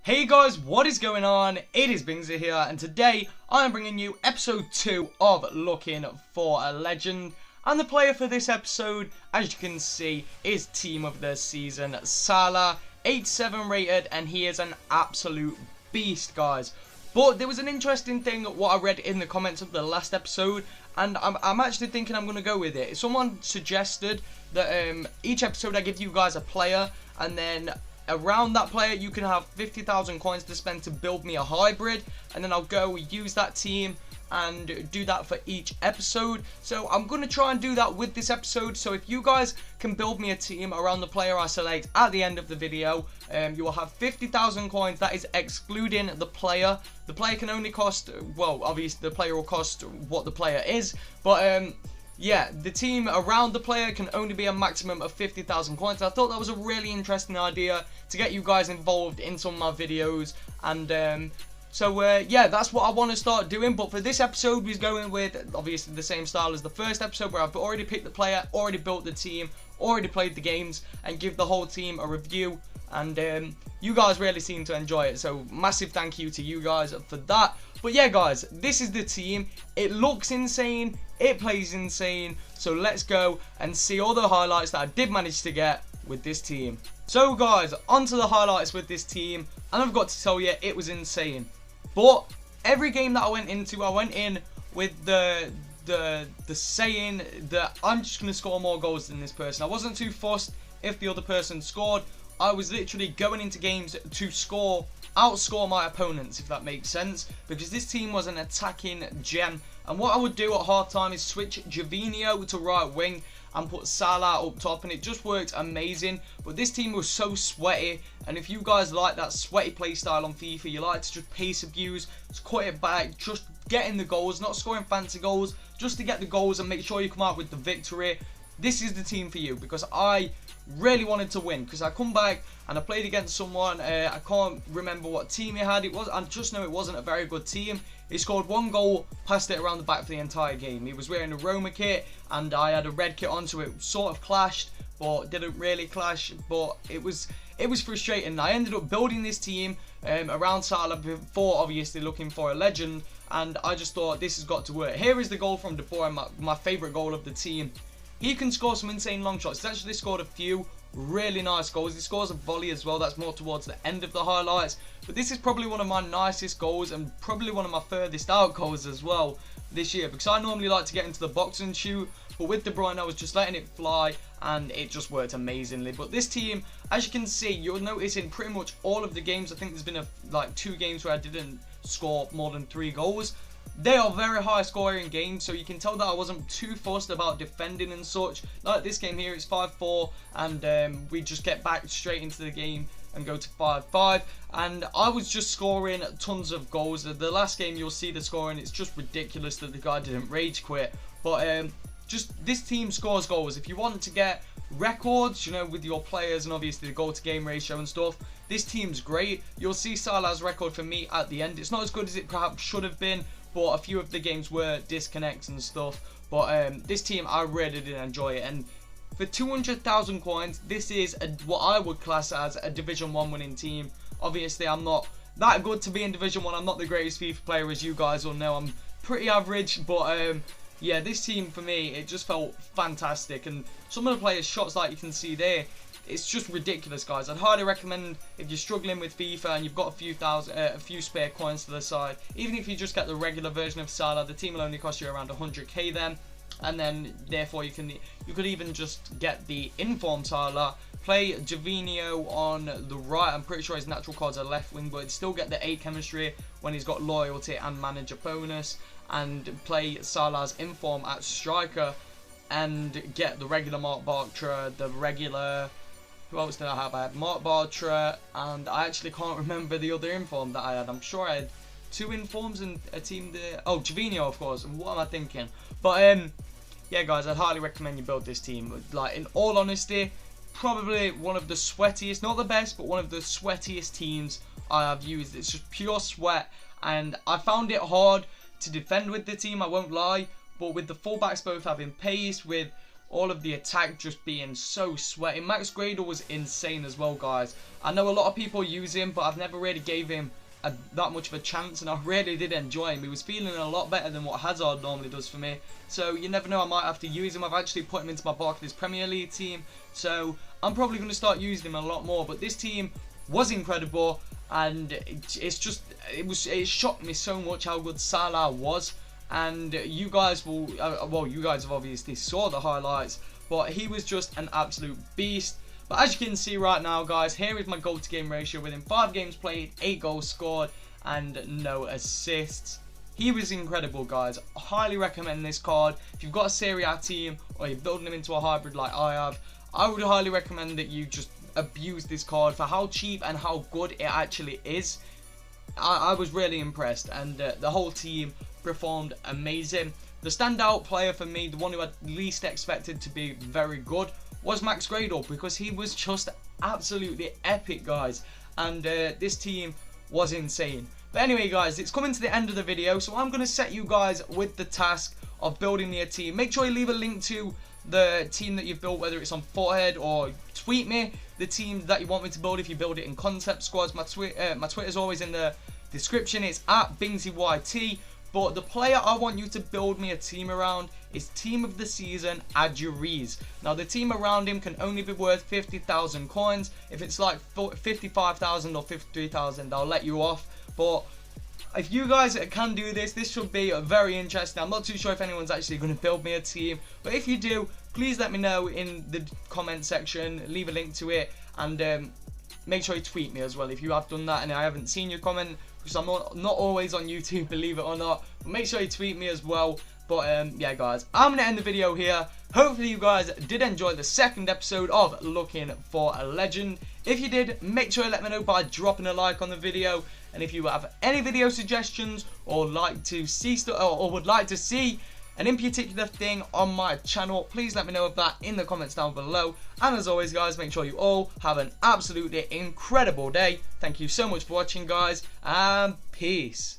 Hey guys, what is going on? It is Bingzy here, and today I am bringing you episode 2 of Looking for a Legend. And the player for this episode, as you can see, is team of the season, Salah, 87 rated, and he is an absolute beast, guys. But there was an interesting thing what I read in the comments of the last episode, and I'm actually thinking I'm going to go with it. Someone suggested that each episode I give you guys a player, and then around that player you can have 50,000 coins to spend to build me a hybrid, and then I'll go use that team and do that for each episode. So I'm going to try and do that with this episode. So if you guys can build me a team around the player I select at the end of the video, you will have 50,000 coins. That is excluding the player. The player can only cost, well, obviously the player will cost what the player is, but yeah, the team around the player can only be a maximum of 50,000 coins. I thought that was a really interesting idea to get you guys involved in some of my videos. And yeah, that's what I want to start doing. But for this episode, we're going with obviously the same style as the first episode, where I've already picked the player, already built the team, already played the games, and give the whole team a review. And you guys really seem to enjoy it, so massive thank you to you guys for that. But yeah, guys, this is the team. It looks insane, it plays insane, so let's go and see all the highlights that I did manage to get with this team. So guys, onto the highlights with this team, and I've got to tell you, it was insane. But every game that I went into, I went in with the saying that I'm just going to score more goals than this person. I wasn't too fussed if the other person scored. I was literally going into games to outscore my opponents, if that makes sense, because this team was an attacking gem. And what I would do at half time is switch Javinho to right wing and put Salah up top, and it just worked amazing. But this team was so sweaty, and if you guys like that sweaty play style on FIFA, you like to just pace abuse, just cut it back, just getting the goals, not scoring fancy goals, just to get the goals and make sure you come out with the victory, this is the team for you. Because I really wanted to win, because I come back and I played against someone, I can't remember what team he had. I just know it wasn't a very good team. He scored one goal, passed it around the back for the entire game. He was wearing a Roma kit and I had a red kit on, so it sort of clashed, but didn't really clash. But it was frustrating. I ended up building this team around Salah before obviously looking for a legend, and I just thought this has got to work. Here is the goal from De Boer, my favourite goal of the team. He can score some insane long shots. He's actually scored a few really nice goals. He scores a volley as well. That's more towards the end of the highlights. But this is probably one of my nicest goals, and probably one of my furthest out goals as well this year, because I normally like to get into the box and shoot. But with De Bruyne, I was just letting it fly, and it just worked amazingly. But this team, as you can see, you'll notice in pretty much all of the games, I think there's been like 2 games where I didn't score more than 3 goals. They are very high scoring games, so you can tell that I wasn't too fussed about defending and such. Like this game here, it's 5-4, and we just get back straight into the game and go to 5-5. And I was just scoring tons of goals. The last game, you'll see the scoring. It's just ridiculous that the guy didn't rage quit. But just this team scores goals. If you want to get records, you know, with your players and obviously the goal to game ratio and stuff, this team's great. You'll see Salah's record for me at the end. It's not as good as it perhaps should have been, but a few of the games were disconnects and stuff. But this team, I really did enjoy it. And for 200,000 coins, this is what I would class as a Division 1 winning team. Obviously, I'm not that good to be in Division 1. I'm not the greatest FIFA player, as you guys will know. I'm pretty average, but yeah, this team for me, it just felt fantastic. And some of the players' shots, like you can see there, it's just ridiculous, guys. I'd highly recommend, if you're struggling with FIFA and you've got a few spare coins to the side, even if you just get the regular version of Salah, the team will only cost you around 100k then, and then therefore you could even just get the informed Salah, play Javinho on the right. I'm pretty sure his natural cards are left wing, but still get the 8 chemistry when he's got loyalty and manager bonus, and play Salah's inform at striker and get the regular Mark Bartra, the regular, who else did I have? I had Mark Bartra, and I actually can't remember the other inform that I had. I'm sure I had 2 informs and a team there. Oh, Javinho, of course. What am I thinking? But yeah, guys, I'd highly recommend you build this team. Like, in all honesty, probably one of the sweatiest, not the best, but one of the sweatiest teams I have used. It's just pure sweat, and I found it hard to defend with the team, I won't lie. But with the fullbacks both having pace, with all of the attack just being so sweaty. Max Gradle was insane as well, guys. I know a lot of people use him, but I've never really gave him that much of a chance, and I really did enjoy him. He was feeling a lot better than what Hazard normally does for me, so you never know, I might have to use him. I've actually put him into my Barclays Premier League team, so I'm probably going to start using him a lot more. But this team was incredible, and it shocked me so much how good Salah was. And you guys will, well, you guys have obviously saw the highlights, but he was just an absolute beast. But as you can see right now, guys, here is my goal to game ratio within 5 games played, 8 goals scored, and no assists. He was incredible, guys. I highly recommend this card. If you've got a Serie A team, or you're building them into a hybrid like I have, I would highly recommend that you just abuse this card for how cheap and how good it actually is. I was really impressed, and the whole team performed amazing. The standout player for me, the one who I least expected to be very good, was Max Gradle, because he was just absolutely epic, guys, and this team was insane. But anyway, guys, it's coming to the end of the video, so I'm going to set you guys with the task of building me a team. Make sure you leave a link to the team that you've built, whether it's on Forehead, or tweet me the team that you want me to build if you build it in concept squads. My Twitter's always in the description. It's at BingzyYT. But the player I want you to build me a team around is Team of the Season Adjuriz. Now, the team around him can only be worth 50,000 coins. If it's like 55,000 or 53,000, I'll let you off. But if you guys can do this, this should be very interesting. I'm not too sure if anyone's actually going to build me a team, but if you do, please let me know in the comment section. Leave a link to it, and make sure you tweet me as well if you have done that and I haven't seen your comment, because I'm not always on YouTube, believe it or not. But make sure you tweet me as well. But yeah, guys, I'm going to end the video here. Hopefully you guys did enjoy the second episode of Looking for a Legend. If you did, make sure you let me know by dropping a like on the video. And if you have any video suggestions, or like to see or would like to see an in particular thing on my channel, please let me know of that in the comments down below. And as always, guys, make sure you all have an absolutely incredible day. Thank you so much for watching, guys, and peace.